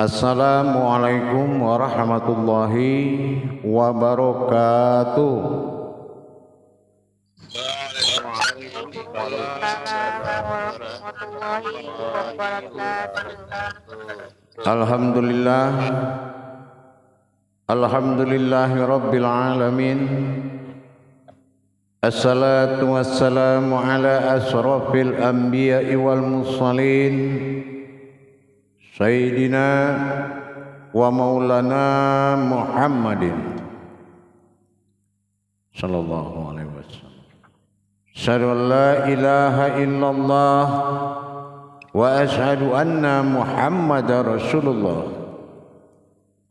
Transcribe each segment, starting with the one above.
Assalamualaikum warahmatullahi wabarakatuh. Alhamdulillah, alhamdulillahi rabbil alamin. Assalatu wassalamu ala asrafil anbiya'i wal mursalin, Sayyidina wa maulana Muhammadin sallallahu alaihi wasallam. Asyhadu an la ilaha illallah wa asyhadu anna Muhammadar Rasulullah.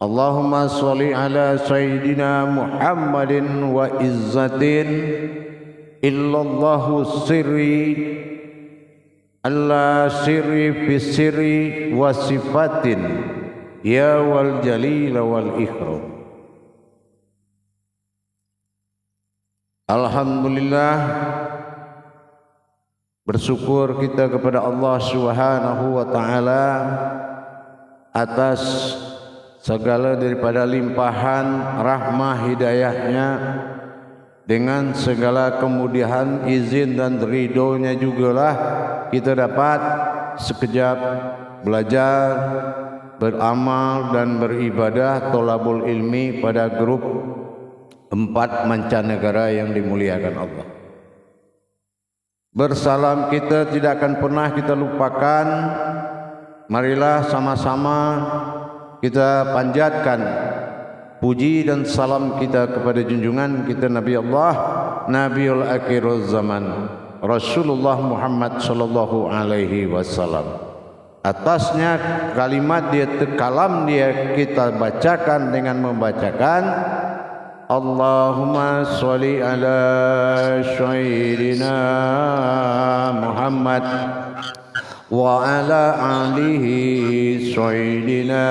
Allahumma sholli ala Sayyidina Muhammadin wa izzatin illallahu sirri Allah sirri fi sirri wa sifatin ya wal jalil wal ikram. Alhamdulillah, bersyukur kita kepada Allah Subhanahu wa taala atas segala daripada limpahan rahmah hidayahnya, dengan segala kemudahan izin dan ridhonya jugalah kita dapat sekejap belajar, beramal dan beribadah tolabul ilmi pada grup 4 mancanegara yang dimuliakan Allah. Bersalam kita tidak akan pernah kita lupakan. Marilah sama-sama kita panjatkan puji dan salam kita kepada junjungan kita Nabi Allah, Nabiul Akhirul Zaman, Rasulullah Muhammad sallallahu alaihi wasallam. Atasnya kalimat dia, kalam dia kita bacakan dengan membacakan Allahumma sholli ala Sayyidina Muhammad wa ala alihi Sayyidina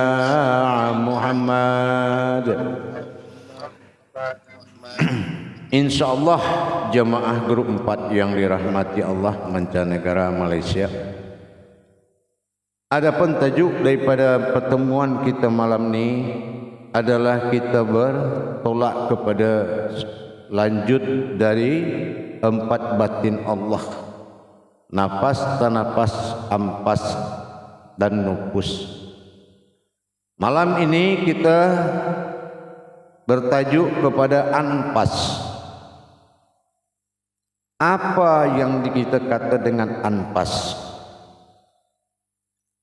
Muhammad. InsyaAllah jamaah grup 4 yang dirahmati Allah mancanegara Malaysia. Adapun tajuk daripada pertemuan kita malam ini adalah kita bertolak kepada lanjut dari 4 batin Allah: nafas, tanafas, ampas dan nufus. Malam ini kita bertajuk kepada anfas. Apa yang kita kata dengan anfas?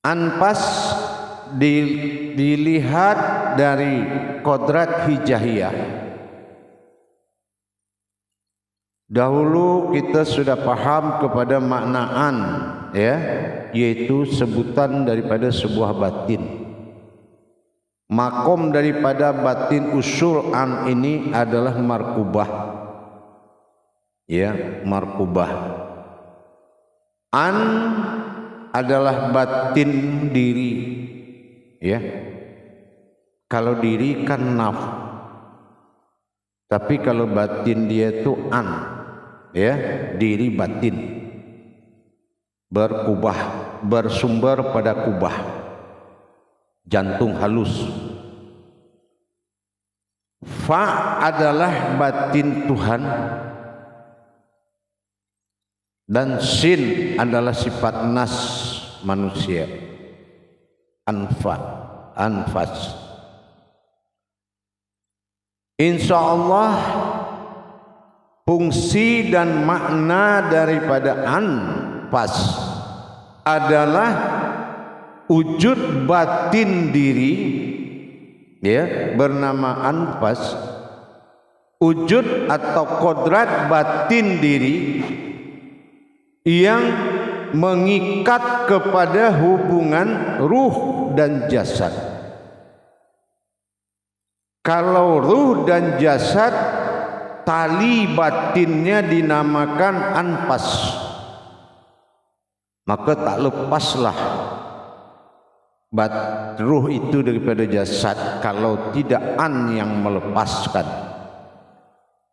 Anfas dilihat dari kodrat hijahiyah. Dahulu kita sudah paham kepada maknaan, ya, yaitu sebutan daripada sebuah batin. Makom daripada batin usul an ini adalah markubah. Ya, markubah. An adalah batin diri. Ya. Kalau diri kan naf. Tapi kalau batin dia itu an. Ya, diri batin. Berkubah, bersumber pada kubah. Jantung halus. Fa adalah batin Tuhan. Dan sin adalah sifat nas manusia. Anfas. InsyaAllah fungsi dan makna daripada anfas adalah wujud batin diri, ya, bernama anfas. Wujud atau kodrat batin diri yang mengikat kepada hubungan ruh dan jasad. Kalau ruh dan jasad, tali batinnya dinamakan anfas, maka tak lepaslah ruh itu daripada jasad kalau tidak an yang melepaskan.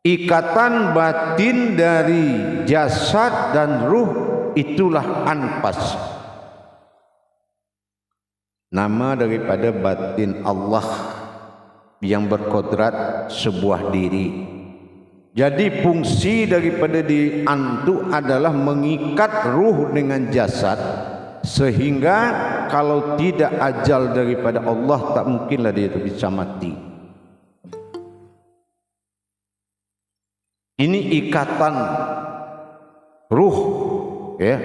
Ikatan batin dari jasad dan ruh itulah anfas. nama daripada batin Allah yang berkodrat sebuah diri. Jadi fungsi daripada diri antu adalah mengikat ruh dengan jasad, sehingga kalau tidak ajal daripada Allah tak mungkinlah dia itu bisa mati. Ini ikatan ruh, ya.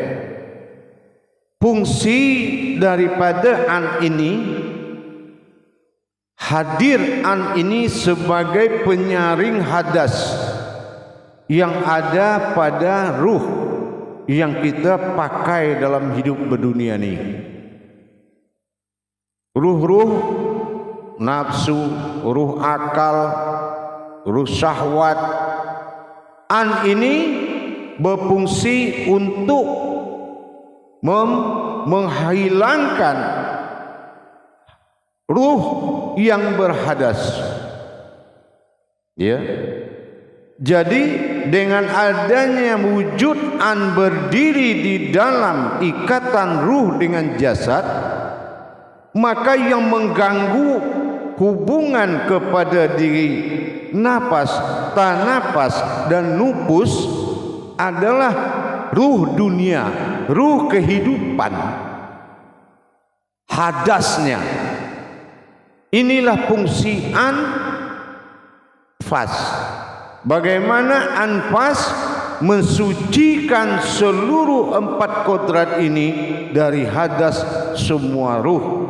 Fungsi daripada an ini, hadir an ini sebagai penyaring hadas yang ada pada ruh yang kita pakai dalam hidup berdunia ni. Ruh-ruh nafsu, ruh akal, ruh syahwat. An ini berfungsi untuk menghilangkan ruh yang berhadas. Ya. Jadi dengan adanya wujud an berdiri di dalam ikatan ruh dengan jasad, maka yang mengganggu hubungan kepada diri nafas, tanapas dan nufus adalah ruh dunia, ruh kehidupan, hadasnya. Inilah fungsi anfas. Bagaimana anfas mensucikan seluruh 4 kodrat ini dari hadas semua ruh.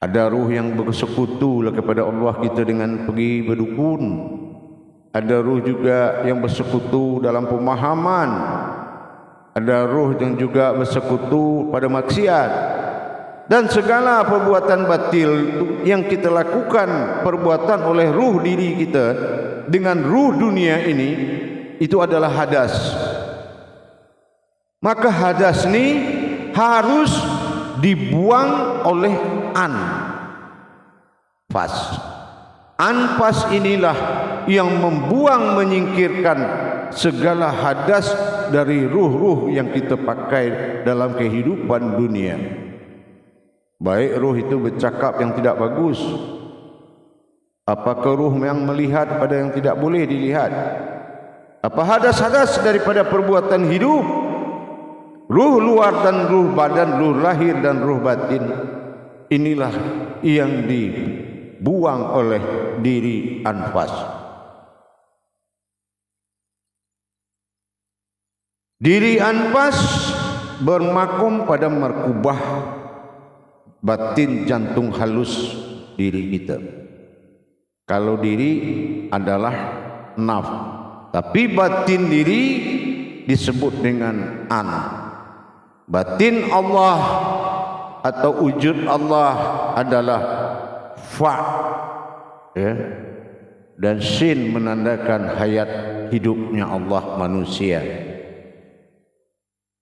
Ada ruh yang bersekutu kepada Allah kita dengan pergi berdukun. Ada ruh juga yang bersekutu dalam pemahaman. Ada ruh yang juga bersekutu pada maksiat. Dan segala perbuatan batil yang kita lakukan, perbuatan oleh ruh diri kita dengan ruh dunia ini, itu adalah hadas. Maka hadas ini harus dibuang oleh anfas. Anfas inilah yang membuang, menyingkirkan segala hadas dari ruh-ruh yang kita pakai dalam kehidupan dunia. Baik ruh itu bercakap yang tidak bagus, apakah ruh yang melihat pada yang tidak boleh dilihat, apa hadas-hadas daripada perbuatan hidup, ruh luar dan ruh badan, ruh lahir dan ruh batin, inilah yang dibuang oleh diri anfas. Diri anfas bermakum pada merkubah batin jantung halus diri kita. Kalau diri adalah naf, tapi batin diri disebut dengan an. Batin Allah atau wujud Allah adalah fa, ya, dan sin menandakan hayat hidupnya Allah manusia.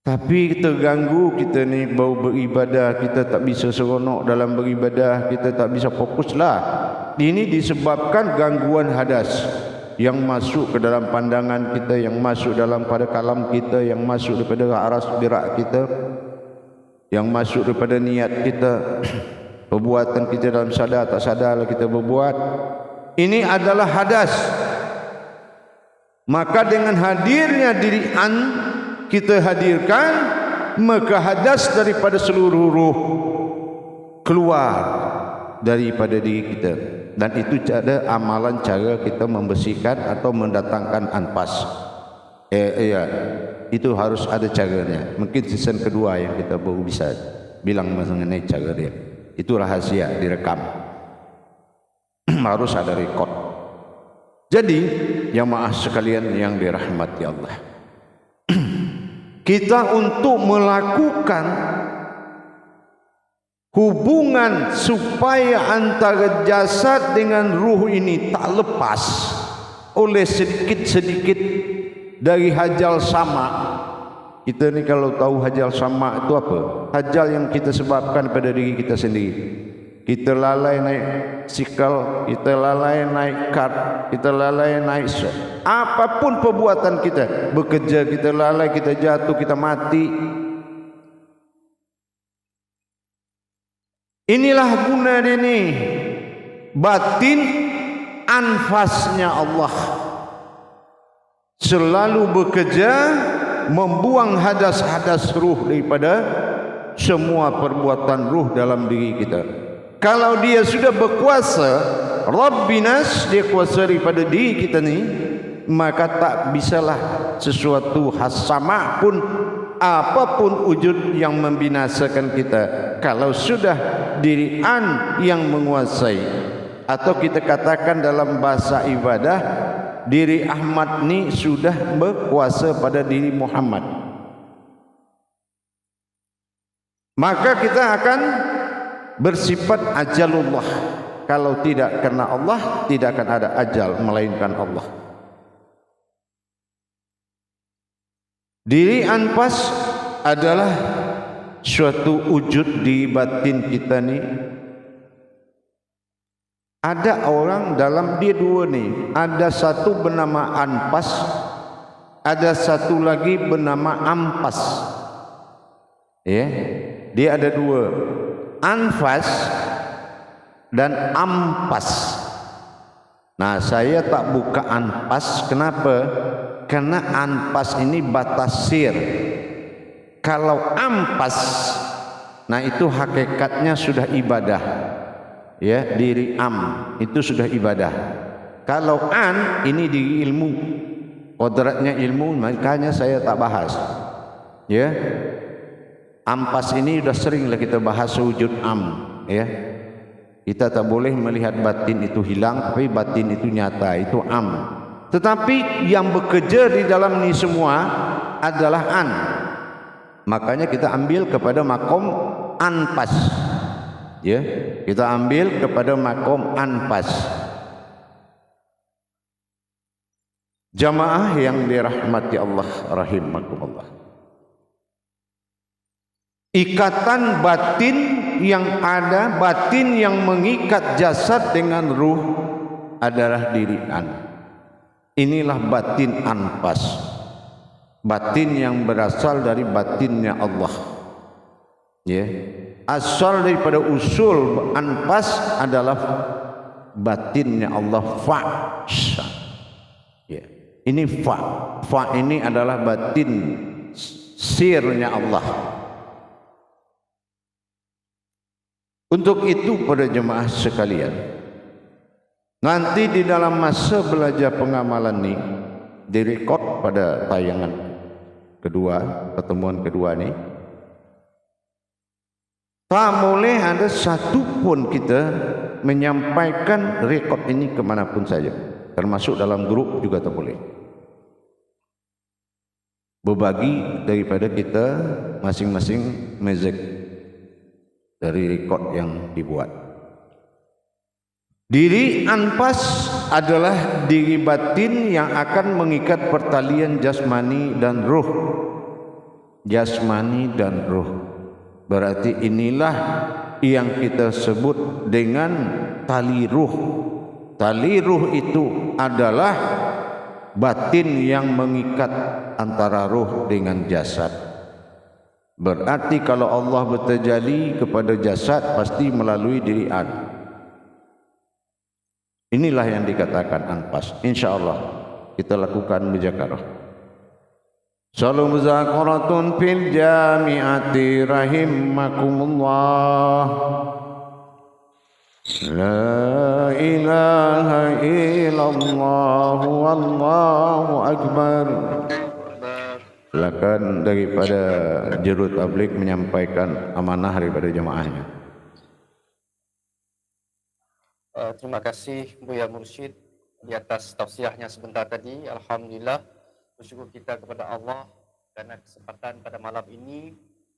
Tapi terganggu kita ni bau beribadah, kita tak bisa seronok dalam beribadah, kita tak bisa fokuslah. Ini disebabkan gangguan hadas yang masuk ke dalam pandangan kita, yang masuk dalam pada kalam kita, yang masuk daripada aras gerak kita, yang masuk daripada niat kita, perbuatan kita dalam sadar tak sadar kita berbuat. Ini adalah hadas. Maka dengan hadirnya diri kita hadirkan, maka hadas daripada seluruh ruh keluar daripada diri kita. Dan itu ada amalan cara kita membersihkan atau mendatangkan anfas. Itu harus ada caranya. Mungkin season kedua yang kita baru bisa bilang mengenai cara dia. Itu rahasia, direkam. Harus ada rekod. Jadi jamaah sekalian yang dirahmati Allah, kita untuk melakukan hubungan supaya antara jasad dengan ruh ini tak lepas oleh sedikit-sedikit dari hajal sama. Kita ni kalau tahu hajal sama itu apa? Hajal yang kita sebabkan pada diri kita sendiri. Kita lalai naik sikal, kita lalai naik kart, kita lalai naik apapun perbuatan kita, bekerja kita lalai, kita jatuh, kita mati. Inilah guna dia ni, batin anfasnya Allah selalu bekerja membuang hadas-hadas ruh daripada semua perbuatan ruh dalam diri kita. Kalau dia sudah berkuasa, Rabbinas, dia kuasa daripada diri kita ni, maka tak bisalah sesuatu hasama pun, apapun wujud yang membinasakan kita. Kalau sudah diri an yang menguasai, atau kita katakan dalam bahasa ibadah, diri Ahmad ni sudah berkuasa pada diri Muhammad, maka kita akan bersifat ajalullah. Kalau tidak karena Allah, tidak akan ada ajal melainkan Allah. Diri anfas adalah suatu wujud di batin kita ni. Ada orang dalam dia dua ni, ada satu bernama anfas, ada satu lagi bernama ampas. Ya, dia ada dua, anfas dan ampas. Nah, saya tak buka anfas. Kenapa? Karena anfas ini batas sir. Kalau ampas, nah itu hakikatnya sudah ibadah. Ya, diri itu sudah ibadah. Kalau ini diri ilmu, kodratnya ilmu, makanya saya tak bahas. Ya, ampas ini sudah seringlah kita bahas wujud ya, kita tak boleh melihat batin itu hilang, tapi batin itu nyata, itu tetapi yang bekerja di dalam ini semua adalah makanya kita ambil kepada makom anpas. Ya, kita ambil kepada makom anfas. Jamaah yang dirahmati Allah rahimakumullah, ikatan batin yang ada, batin yang mengikat jasad dengan ruh adalah diri Inilah batin anfas, batin yang berasal dari batinnya Allah. Ya, asal daripada usul anfas adalah batinnya Allah, fa. Ya, ini fa ini adalah batin sirnya Allah. Untuk itu pada jemaah sekalian, nanti di dalam masa belajar pengamalan ini direkod pada tayangan kedua, pertemuan kedua ni, tak boleh ada satu pun kita menyampaikan rekod ini kemanapun saja, termasuk dalam grup juga tak boleh. Berbagi daripada kita masing-masing music dari rekod yang dibuat. Diri anfas adalah diri batin yang akan mengikat pertalian jasmani dan ruh. Jasmani dan ruh, berarti inilah yang kita sebut dengan tali ruh. Tali ruh itu adalah batin yang mengikat antara ruh dengan jasad. Berarti kalau Allah bertajalli kepada jasad, pasti melalui diri Inilah yang dikatakan anfas. InsyaAllah kita lakukan muzakarah. Salam muzakaratun fil jami'ati rahimakumullah. La ilaha illallah wallahu akbar. Silakan daripada jurut tabligh menyampaikan amanah daripada jemaahnya. Terima kasih Buya Mursyid di atas tausiahnya sebentar tadi. Alhamdulillah, bersyukur kita kepada Allah karena kesempatan pada malam ini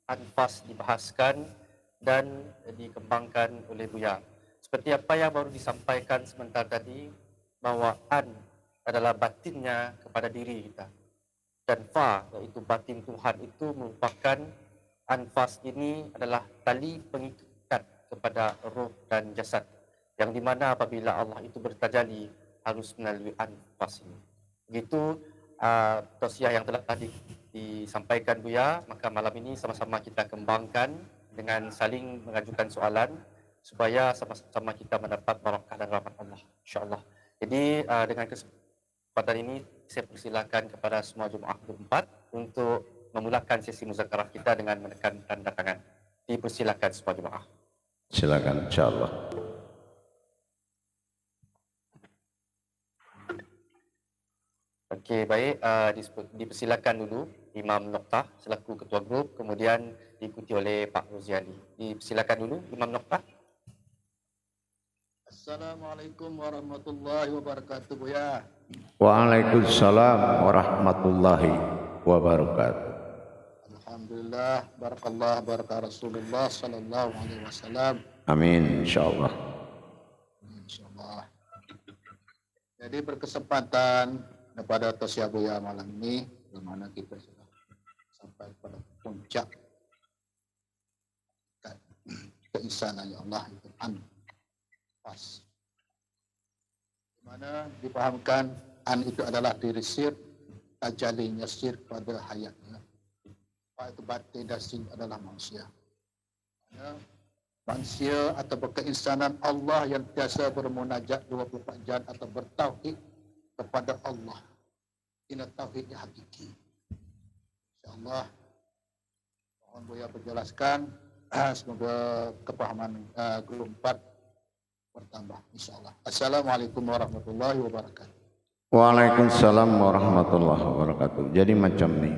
anfas dibahaskan dan dikembangkan oleh Buya. Seperti apa yang baru disampaikan sebentar tadi, bahwa adalah batinnya kepada diri kita, dan fa, iaitu batin Tuhan, itu merupakan anfas ini adalah tali pengikat kepada roh dan jasad, yang dimana apabila Allah itu bertajalli harus melalui anfas ini. Begitu tausiah yang telah disampaikan Buya, maka malam ini sama-sama kita kembangkan dengan saling mengajukan soalan. supaya sama-sama kita mendapat barakah dan rahmat Allah, insya-Allah. Jadi dengan kesempatan ini saya persilakan kepada semua jemaah grup 4 untuk memulakan sesi muzakarah kita dengan menekan tanda tangan. Dipersilakan semua jemaah. Silakan, insyaallah. Okey, baik. Dipersilakan dulu Imam Noktah selaku ketua grup, kemudian diikuti oleh Pak Roziali. Dipersilakan dulu Imam Noktah. Assalamualaikum warahmatullahi wabarakatuh, Buya. Waalaikumsalam warahmatullahi wabarakatuh. Alhamdulillah, barakallah, barakah Rasulullah sallallahu alaihi wasallam. Amin, insyaallah. Insyaallah. Jadi berkesempatan pada Tausiah Buya malam ini, di mana kita sudah sampai pada puncak keisanan ya Allah itu pas. Di mana dipahamkan an itu adalah diri sir, ajalinya sir pada hayatnya. Pak itu batin dan sir adalah manusia. Ya, manusia atau berkeinsanan Allah yang biasa bermunajat 24 jam atau bertauhid kepada Allah. Ini tauhid yang hakiki. InsyaAllah mohon Buya berjelaskan, semoga kepahaman grup 4 bertambah insyaallah. Assalamualaikum warahmatullahi wabarakatuh. Waalaikumsalam warahmatullahi wabarakatuh. Jadi macam ni.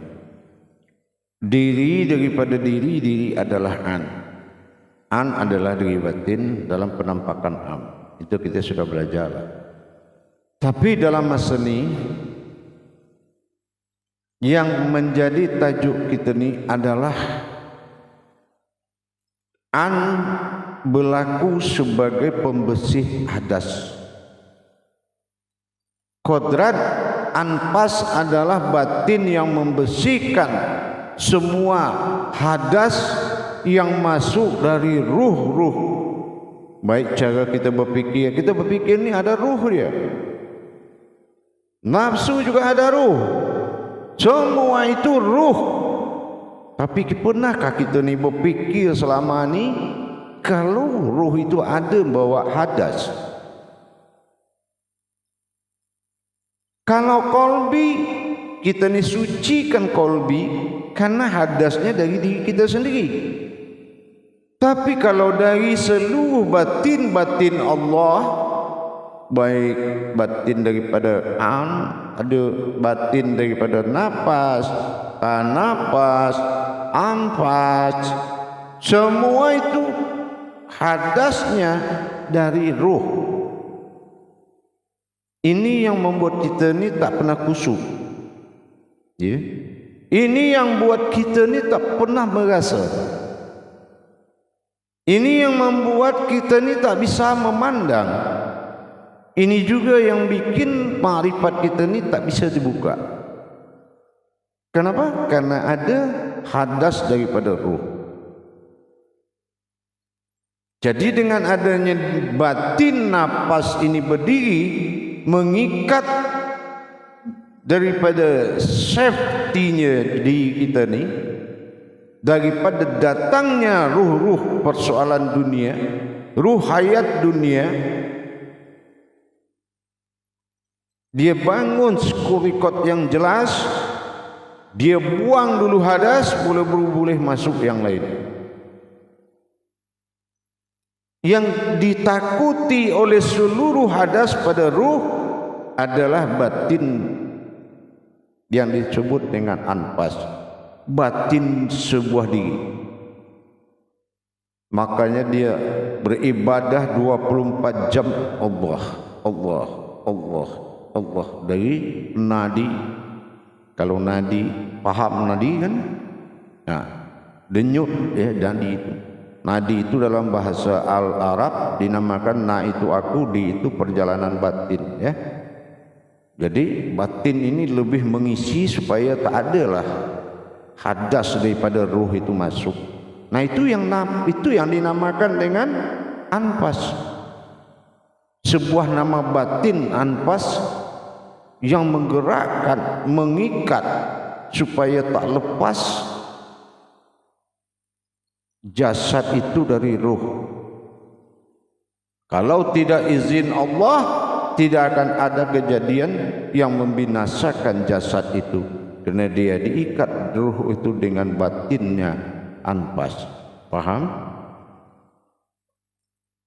Diri daripada diri adalah an. An adalah diri batin dalam penampakan am. Itu kita sudah belajar. Tapi dalam masa ni yang menjadi tajuk kita ni adalah an berlaku sebagai pembersih hadas. Kodrat anfas adalah batin yang membersihkan semua hadas yang masuk dari ruh-ruh. Baik cara kita berfikir ni ada ruh dia. Nafsu juga ada ruh. Semua itu ruh. Tapi pernahkah kita ni berfikir selama ni kalau ruh itu ada bawa hadas? Kalau kolbi, kita ni sucikan kolbi karena hadasnya dari diri kita sendiri. Tapi kalau dari seluruh batin-batin Allah, baik batin daripada an, ada batin daripada nafas, nafas, anfas, semua itu hadasnya dari ruh. Ini yang membuat kita ni tak pernah khusyuk. Ya. Ini yang buat kita ni tak pernah merasa. Ini yang membuat kita ni tak bisa memandang. Ini juga yang bikin makrifat kita ni tak bisa dibuka. Kenapa? Karena ada hadas daripada ruh. Jadi dengan adanya batin nafas ini berdiri, mengikat daripada safety-nya di kita ni, daripada datangnya ruh-ruh persoalan dunia, ruh hayat dunia, dia bangun skurikot yang jelas, dia buang dulu hadas, boleh masuk yang lain. Yang ditakuti oleh seluruh hadas pada ruh adalah batin yang disebut dengan anfas, batin sebuah diri. Makanya dia beribadah 24 jam Allah, Allah, Allah, Allah dari nadi. Kalau nadi, paham nadi kan? Nah, denyut ya nadi itu. Nadi itu dalam bahasa Al-Arab dinamakan na itu aku, di itu perjalanan batin ya. Jadi batin ini lebih mengisi supaya tak adalah hadas daripada ruh itu masuk. Nah itu yang dinamakan dengan anfas. Sebuah nama batin anfas yang menggerakkan, mengikat supaya tak lepas jasad itu dari ruh. Kalau tidak izin Allah, tidak akan ada kejadian yang membinasakan jasad itu, karena dia diikat ruh itu dengan batinnya anfas. Paham?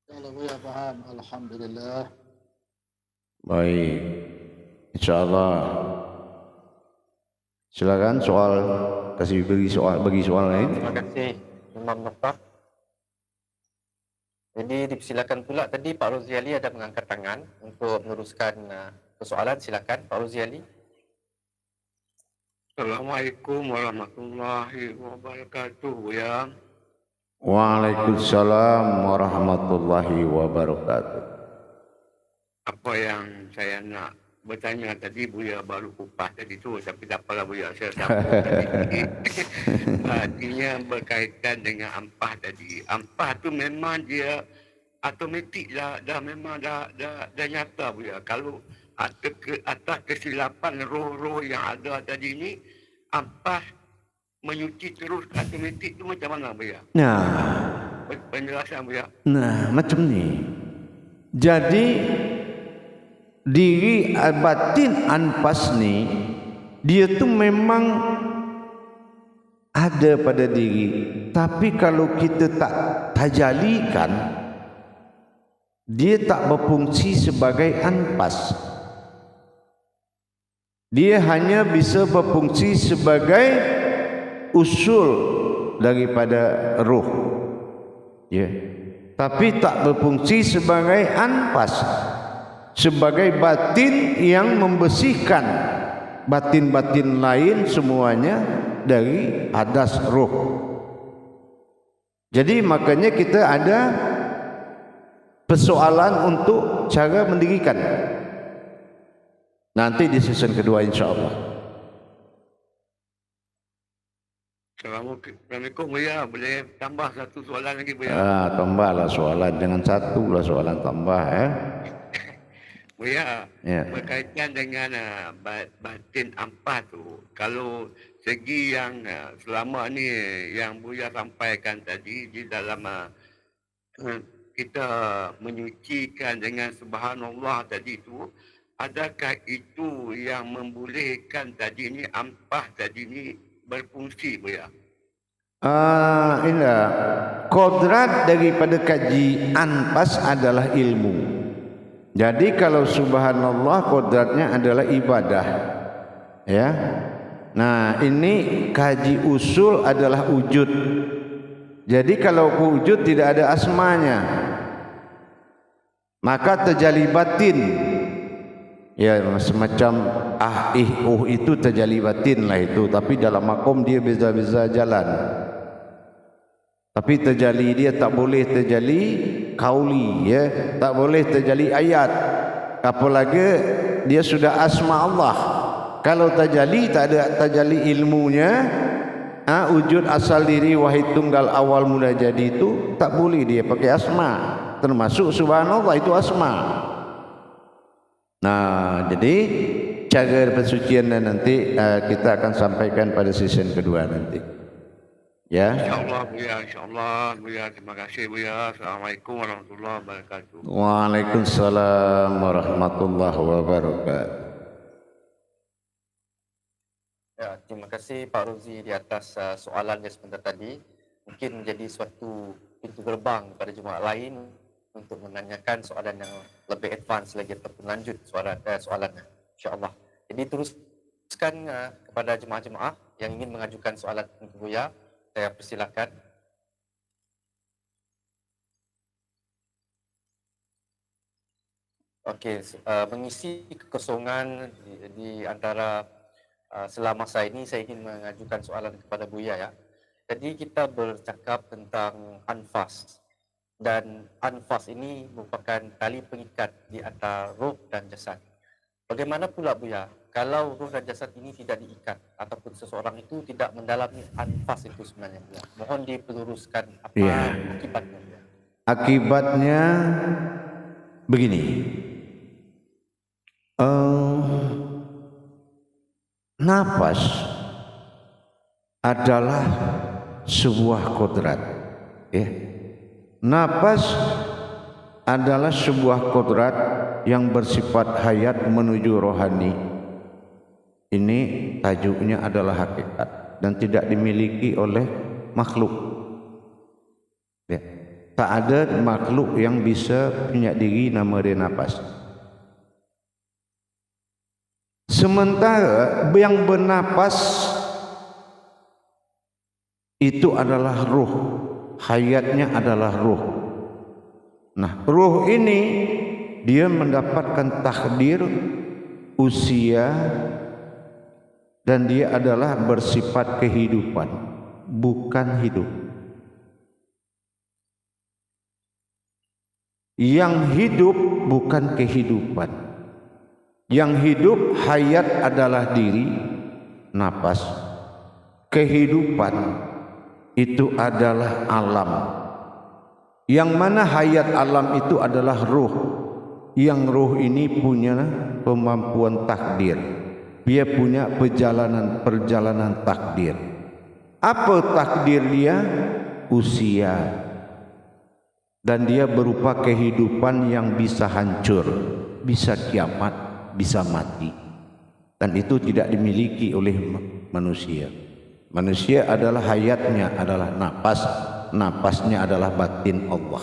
Kalau Buya paham, alhamdulillah. Baik, insyaallah. Silakan soal, kasih bagi soal lain. Terima kasih Imam Nokta. Jadi dipersilakan pula tadi Pak Roziali ada mengangkat tangan untuk meneruskan persoalan. Silakan Pak Roziali. Assalamualaikum warahmatullahi wabarakatuh, Buya. Waalaikumsalam warahmatullahi wabarakatuh. Apa yang saya nak bertanya tadi, Buya baru kupas tadi tu, tapi tak apalah Buya, saya sambung tadi. Artinya berkaitan dengan ampah tadi. Ampah tu memang dia automatik dah memang dah nyata, Buya. Kalau atas kesilapan roh-roh yang ada tadi ni, ampah menyuci terus automatik tu macam mana, Buya? Nah, Penjelasan, Buya. macam ni. Jadi diri batin anfas ni, dia tu memang ada pada diri, tapi kalau kita tak tajalikan, dia tak berfungsi sebagai anfas. Dia hanya bisa berfungsi sebagai usul daripada roh, ya, tapi tak berfungsi sebagai anfas, sebagai batin yang membersihkan batin-batin lain semuanya dari hadas roh. Jadi makanya kita ada persoalan untuk cara mendirikan. Nanti di season kedua insyaAllah. Assalamualaikum, Buya. Boleh tambah satu soalan lagi, Buya? Tambahlah soalan, jangan satu lah soalan tambah, ya. Buya, Ya. berkaitan dengan batin ampah tu, kalau segi yang selama ni yang Buya sampaikan tadi di dalam kita menyucikan dengan subhanallah tadi tu, adakah itu yang membolehkan tadi ni ampah tadi ni berfungsi, Buya? Inilah kodrat daripada kaji anfas adalah ilmu. Jadi kalau subhanallah kodratnya adalah ibadah, ya. Nah, ini kaji usul adalah wujud. Jadi kalau wujud tidak ada asmanya, maka terjali batin. Ya, semacam itu terjali batin lah itu, tapi dalam makom dia beza-beza jalan. Tapi terjali dia tak boleh terjali kauli, ya, tak boleh terjali ayat. Apalagi dia sudah asma Allah. Kalau terjali tak ada terjali ilmunya, wujud asal diri wahid tunggal awal mula jadi itu tak boleh dia pakai asma. Termasuk subhanallah itu asma. Nah, jadi cara pensucian nanti kita akan sampaikan pada season kedua nanti. Ya. InsyaAllah, Buya. InsyaAllah, Buya. Terima kasih, Buya. Assalamualaikum warahmatullahi wabarakatuh. Waalaikumsalam warahmatullahi wabarakatuh. Ya, terima kasih Pak Rozi di atas soalannya sebentar tadi. Mungkin menjadi suatu pintu gerbang pada jemaah lain untuk menanyakan soalan yang lebih advance lagi ataupun lanjut soalannya, insyaAllah. Jadi teruskan kepada jemaah-jemaah yang ingin mengajukan soalan untuk Buya, saya persilakan. Okey, mengisi kekosongan di antara selama masa ini, saya ingin mengajukan soalan kepada Buya, ya. Jadi kita bercakap tentang anfas, dan anfas ini merupakan tali pengikat di antara roh dan jasad. Bagaimana pula Buya kalau roh dan jasad ini tidak diikat ataupun seseorang itu tidak mendalami anfas itu sebenarnya, Buya? Mohon dipeluruskan apa akibatnya, Buya? Akibatnya begini. Nafas adalah sebuah kodrat, ya. Nafas adalah sebuah kodrat yang bersifat hayat menuju rohani. Ini tajuknya adalah hakikat dan tidak dimiliki oleh makhluk. Ya. Tak ada makhluk yang bisa punya diri nama dia nafas. Sementara yang bernapas itu adalah ruh, hayatnya adalah ruh. Nah, ruh ini dia mendapatkan takdir, usia, dan dia adalah bersifat kehidupan, bukan hidup. Yang hidup bukan kehidupan. Yang hidup hayat adalah diri, nafas. Kehidupan itu adalah alam. Yang mana hayat alam itu adalah ruh. Yang ruh ini punya kemampuan takdir. Dia punya perjalanan takdir. Apa takdir dia? Usia. Dan dia berupa kehidupan yang bisa hancur, bisa kiamat, bisa mati. Dan itu tidak dimiliki oleh manusia. Manusia adalah hayatnya adalah nafas, nafasnya adalah batin Allah.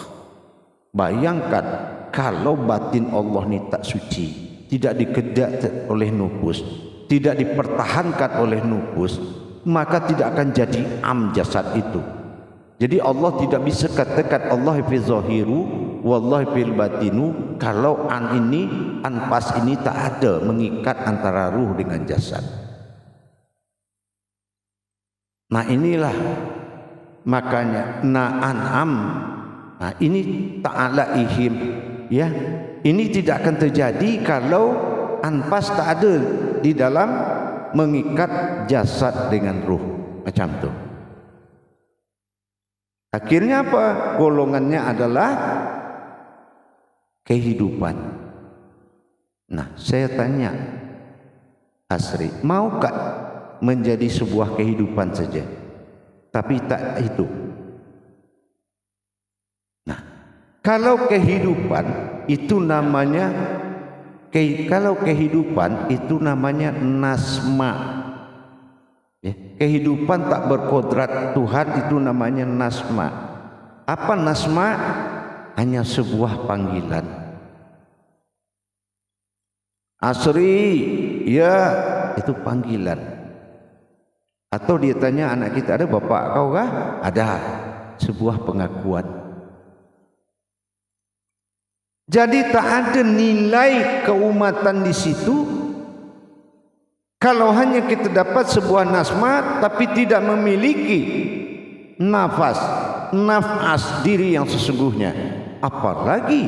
Bayangkan kalau batin Allah ini tak suci, tidak dikejar oleh nufus, tidak dipertahankan oleh nufus, maka tidak akan jadi jasad itu. Jadi Allah tidak bisa katakan Allah fi zahiru wallahi fil batinu kalau anfas ini tak ada mengikat antara ruh dengan jasad. Nah inilah makanya an'am. Nah ini ta'ala ihim, ya. Ini tidak akan terjadi kalau anfas tak ada di dalam mengikat jasad dengan ruh macam tu. Akhirnya apa? Golongannya adalah kehidupan. Nah, saya tanya Asri, maukah menjadi sebuah kehidupan saja tapi tak hidup? Nah, kalau kehidupan itu namanya nasma. Ya, kehidupan tak berkodrat Tuhan itu namanya nasma. Apa nasma? Hanya sebuah panggilan. Asri, ya, itu panggilan. Atau dia tanya anak kita, ada bapak kau kah? Ada. Sebuah pengakuan. Jadi tak ada nilai keumatan di situ. Kalau hanya kita dapat sebuah nasma tapi tidak memiliki nafas diri yang sesungguhnya, apalagi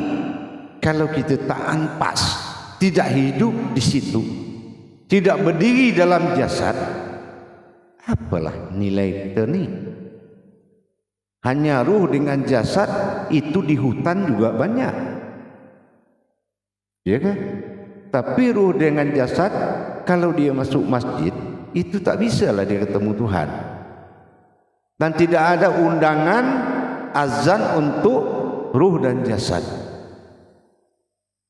kalau kita tak anpas, tidak hidup di situ, tidak berdiri dalam jasad, apalah nilai kita ni? Hanya ruh dengan jasad itu di hutan juga banyak, ya kan? Tapi ruh dengan jasad, kalau dia masuk masjid, itu tak bisalah dia ketemu Tuhan. Dan tidak ada undangan azan untuk ruh dan jasad.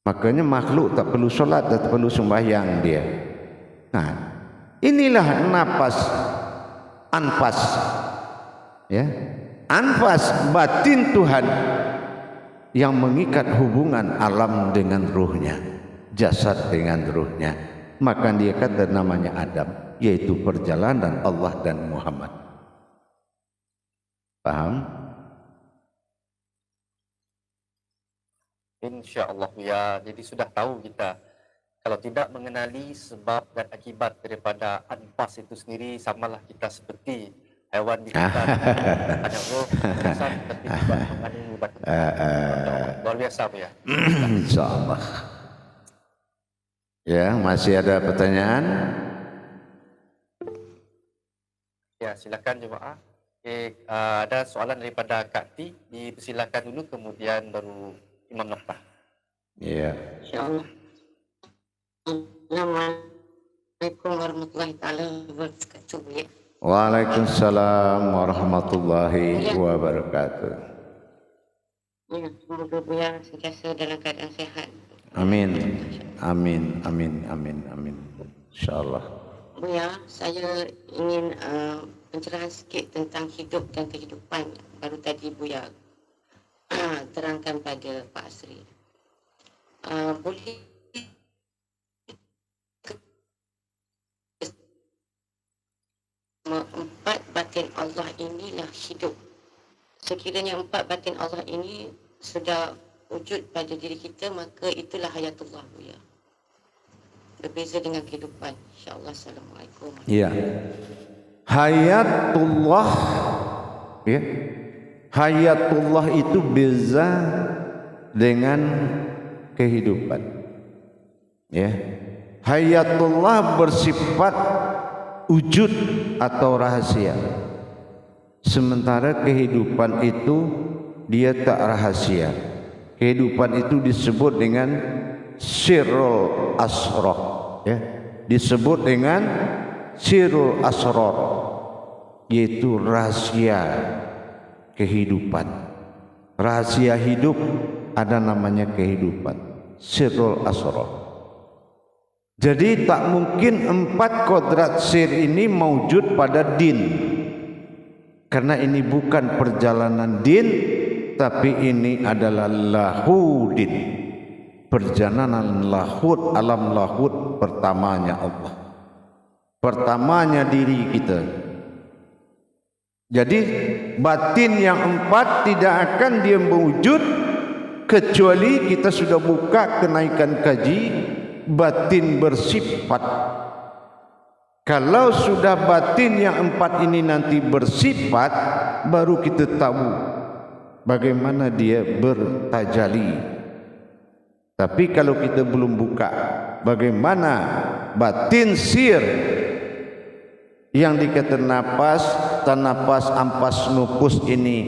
Makanya makhluk tak perlu solat dan tak perlu sembahyang dia. Nah, inilah anfas. Ya. Anfas batin Tuhan yang mengikat hubungan alam dengan ruhnya, jasad dengan ruhnya. Maka dia kata namanya Adam, yaitu perjalanan Allah dan Muhammad. Paham? InsyaAllah ya. Jadi sudah tahu kita, kalau tidak mengenali sebab dan akibat daripada anfas itu sendiri, samalah kita seperti hewan di hutan. Ada roh, jasad, tapi juga mengandung batin. Luar biasa ya. InsyaAllah. Ya, masih ada pertanyaan? Ya, silakan jemaah. Ada soalan daripada Kak Ti, dipersilakan dulu kemudian baru Imam Noktah. Ya. InsyaAllah. Assalamualaikum warahmatullahi taala wabarakatuh. Waalaikumsalam warahmatullahi wabarakatuh. Ya, semoga Buya sentiasa dalam keadaan sehat. Amin. Amin. Amin. Amin. Amin. InsyaAllah. Buya, saya ingin pencerahan sikit tentang hidup dan kehidupan. Baru tadi Buya terangkan pada Pak Asri. Boleh empat batin Allah inilah hidup. Sekiranya empat batin Allah ini sudah wujud pada diri kita, maka itulah hayatullah, Buya. Berbeza dengan kehidupan. InsyaAllah. Assalamualaikum. Ya. Hayatullah, ya. Hayatullah itu beza dengan kehidupan. Ya. Hayatullah bersifat wujud atau rahasia. Sementara kehidupan itu dia tak rahasia. Kehidupan itu disebut dengan sirrul asrar, ya. Disebut dengan sirrul asrar, yaitu rahasia kehidupan. Rahasia hidup ada namanya kehidupan, sirrul asrar. Jadi tak mungkin empat kodrat sir ini mewujud pada din, karena ini bukan perjalanan din, tapi ini adalah lahudin, perjalanan lahud, alam lahud pertamanya Allah, pertamanya diri kita. Jadi batin yang empat tidak akan dia mewujud kecuali kita sudah buka kenaikan kaji batin bersifat. Kalau sudah batin yang empat ini nanti bersifat, baru kita tahu bagaimana dia bertajali. Tapi kalau kita belum buka bagaimana batin sir yang dikata nafas, tanapas, ampas, nupus ini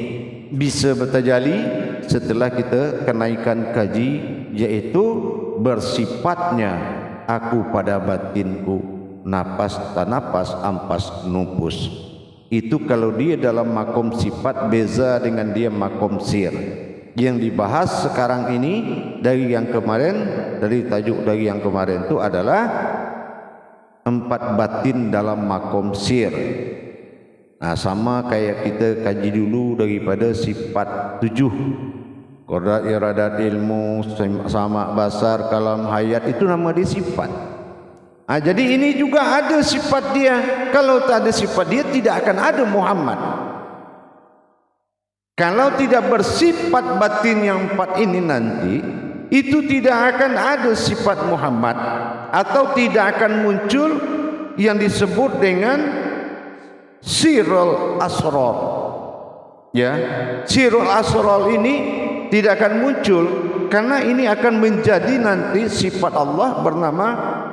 bisa bertajali setelah kita kenaikan kaji, yaitu bersifatnya aku pada batinku, napas, tanapas, ampas, nupus. Itu kalau dia dalam makom sifat, beza dengan dia makom sir. Yang dibahas sekarang ini dari yang kemarin, dari tajuk dari yang kemarin itu adalah empat batin dalam makom sir. Nah, sama kayak kita kaji dulu daripada sifat 7, kodrat, iradat, ilmu, sama, basar, kalam, hayat, itu nama dia sifat. Nah, jadi ini juga ada sifat dia. Kalau tak ada sifat dia, tidak akan ada Muhammad. Kalau tidak bersifat batin yang empat ini nanti, itu tidak akan ada sifat Muhammad, atau tidak akan muncul yang disebut dengan sirrul asrar. Ya, sirrul asrar ini tidak akan muncul karena ini akan menjadi nanti sifat Allah bernama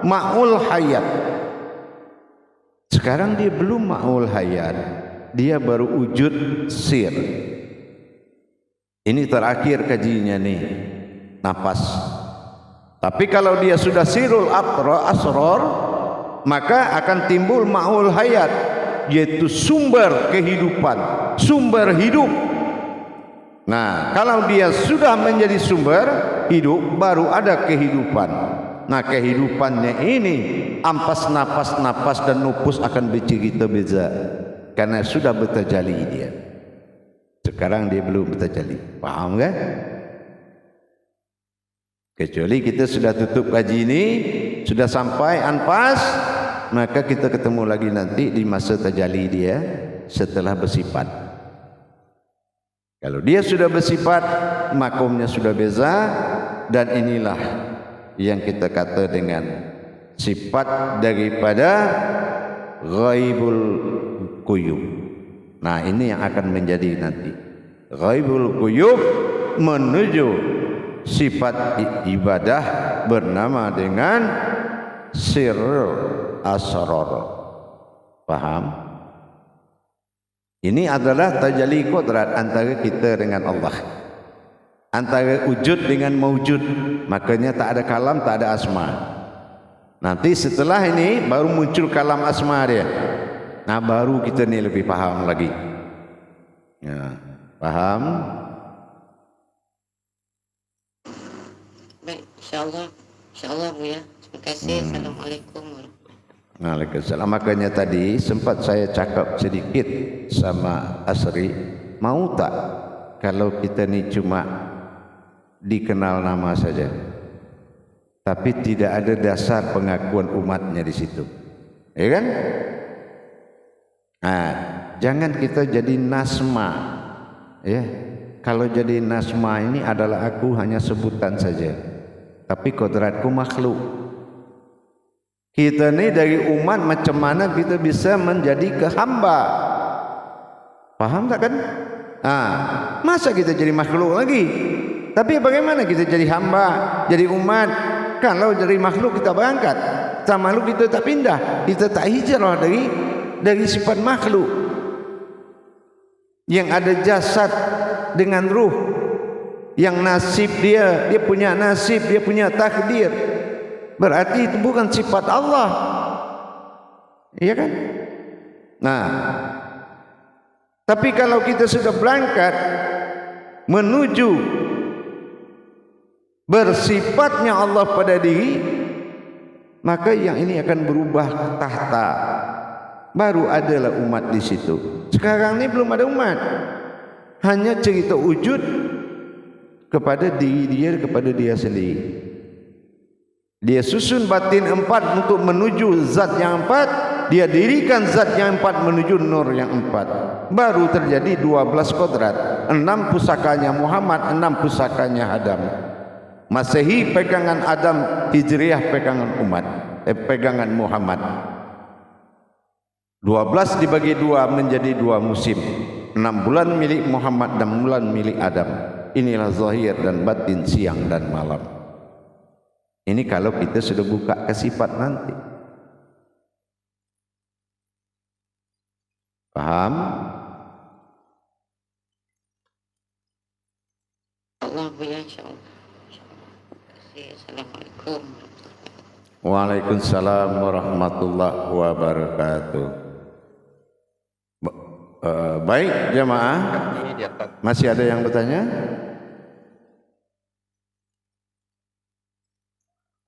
ma'ul hayat. Sekarang dia belum ma'ul hayat, dia baru wujud sir. Ini terakhir kajinya nih, nafas. Tapi kalau dia sudah sirrul asrar, maka akan timbul ma'ul hayat, yaitu sumber kehidupan, sumber hidup. Nah, kalau dia sudah menjadi sumber hidup, baru ada kehidupan. Nah, kehidupannya ini ampas, napas, dan nupus akan bercerita beza, karena sudah bertajali dia. Sekarang dia belum bertajali. Paham kan? Kecuali kita sudah tutup kaji ini, sudah sampai anpas, maka kita ketemu lagi nanti di masa tajali dia setelah bersifat. Kalau dia sudah bersifat, makomnya sudah beza, dan inilah yang kita kata dengan sifat daripada ghaibul quyub. Nah, ini yang akan menjadi nanti ghaibul quyub menuju sifat ibadah bernama dengan sirrul asrar. Paham? Ini adalah tajalli kodrat antara kita dengan Allah, antara wujud dengan mewujud. Makanya tak ada kalam, tak ada asma. Nanti setelah ini baru muncul kalam asma dia. Nah, baru kita ni lebih paham lagi. Ya, paham? Baik, insyaAllah Buya. Terima kasih. Assalamualaikum warahmatullahi Waalaikumsalam. Makanya tadi sempat saya cakap sedikit sama Asri, mau tak kalau kita ni cuma dikenal nama saja, tapi tidak ada dasar pengakuan umatnya di situ, ya kan? Nah, jangan kita jadi nasma, ya. Kalau jadi nasma ini adalah aku hanya sebutan saja, tapi kodratku makhluk. Kita ni dari umat, macam mana kita bisa menjadi kehamba? Paham tak kan? Masa kita jadi makhluk lagi? Tapi bagaimana kita jadi hamba, jadi umat? Kalau dari makhluk kita berangkat, sama makhluk kita tak pindah, kita tak hijrah dari sifat makhluk yang ada jasad dengan ruh, yang nasib dia punya nasib, dia punya takdir. Berarti itu bukan sifat Allah, iya kan? Nah, tapi kalau kita sudah berangkat menuju bersifatnya Allah pada diri, maka yang ini akan berubah tahta. Baru adalah umat di situ. Sekarang ini belum ada umat, hanya cerita wujud kepada diri dia, kepada dia sendiri. Dia susun batin 4 untuk menuju zat yang 4. Dia dirikan zat yang 4 menuju nur yang 4. Baru terjadi 12 kodrat. 6 pusakanya Muhammad, 6 pusakanya Adam. Masehi pegangan Adam, Hijriah pegangan umat, pegangan Muhammad. 12 dibagi 2 menjadi 2 musim. 6 bulan milik Muhammad, 6 bulan milik Adam. Inilah zahir dan batin, siang dan malam. Ini kalau kita sudah buka ke sifat nanti. Paham? Allah Buya, insyaAllah. Assalamualaikum. Waalaikumsalam warahmatullahi wabarakatuh. Baik jemaah, masih ada yang bertanya?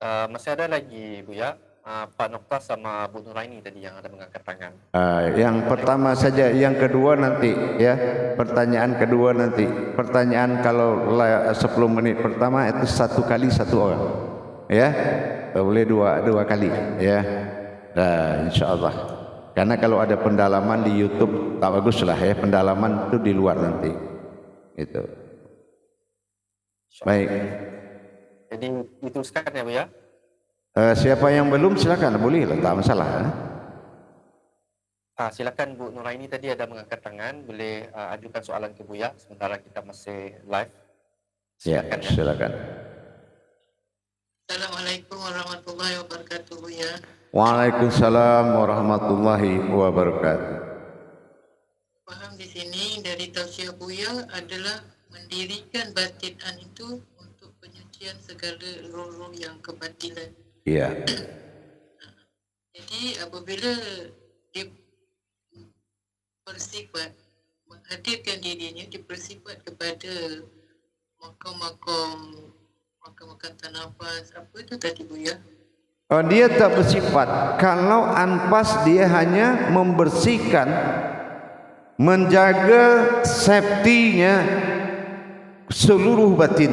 Masih ada lagi Buya, Pak Nokta sama Bu Nuraini tadi yang ada mengangkat tangan. Yang pertama saja, yang kedua nanti ya. Pertanyaan kedua nanti. Pertanyaan kalau 10 menit pertama itu 1 kali 1 orang. Ya. Boleh dua kali ya. Nah, insyaallah. Karena kalau ada pendalaman di YouTube tak baguslah ya, pendalaman itu di luar nanti. Itu. Baik. Jadi diteruskan ya Buya. Siapa yang belum silakan, boleh lah, tak masalah. Silakan Bu Nuraini tadi ada mengangkat tangan, boleh ajukan soalan ke Buya sementara kita masih live. Silakan, ya, silakan. Assalamualaikum warahmatullahi wabarakatuh Buya. Waalaikumsalam warahmatullahi wabarakatuh. Paham di sini dari tausiah Buya adalah mendirikan batin itu untuk penyucian segala roh-roh yang kebatilan. Iya. Jadi apabila dia bersifat menghadirkan dirinya, dia bersifat kepada makam-makam tanafas, apa itu tadi Buya? Dia tak bersifat. Kalau anfas dia hanya membersihkan, menjaga safety-nya seluruh batin.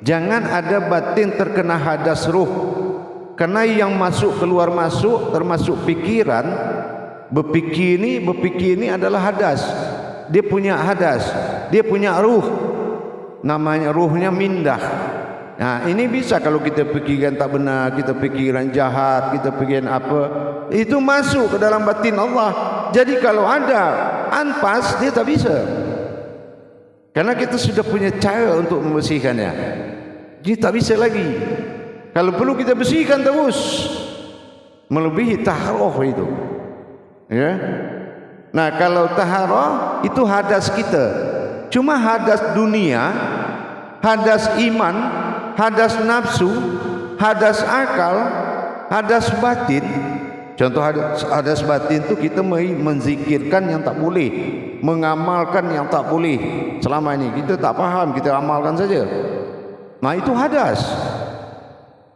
Jangan ada batin terkena hadas ruh. Karena yang masuk keluar masuk termasuk pikiran, berpikir ini adalah hadas. Dia punya hadas, dia punya ruh. Namanya ruhnya mindah. Nah, ini bisa kalau kita pikiran tak benar, kita pikiran jahat, kita pikiran apa, itu masuk ke dalam batin Allah. Jadi kalau ada anfas, dia tak bisa. Karena kita sudah punya cara untuk membersihkannya. Dia tak bisa lagi. Kalau perlu kita bersihkan terus, melebihi taharah itu. Ya. Nah, kalau taharah itu hadas kita. Cuma hadas dunia, hadas iman, hadas nafsu, hadas akal, hadas batin. Contoh hadas batin itu kita menzikirkan yang tak boleh, mengamalkan yang tak boleh. Selama ini kita tak faham, kita amalkan saja. Nah itu hadas.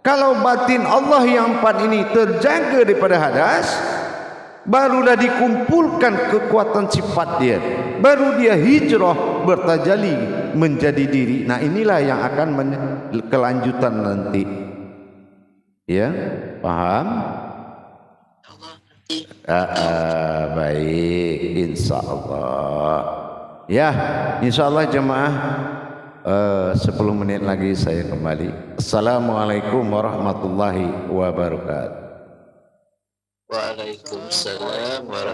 Kalau batin Allah yang 4 ini terjaga daripada hadas, barulah dikumpulkan kekuatan sifat dia, baru dia hijrah bertajali menjadi diri. Nah inilah yang akan kelanjutan nanti. Ya, paham? Allah nanti. Baik, insyaAllah. Ya, insyaAllah jemaah, 10 menit lagi saya kembali. Assalamualaikum warahmatullahi wabarakatuh. Waalaikumsalam warahmatullahi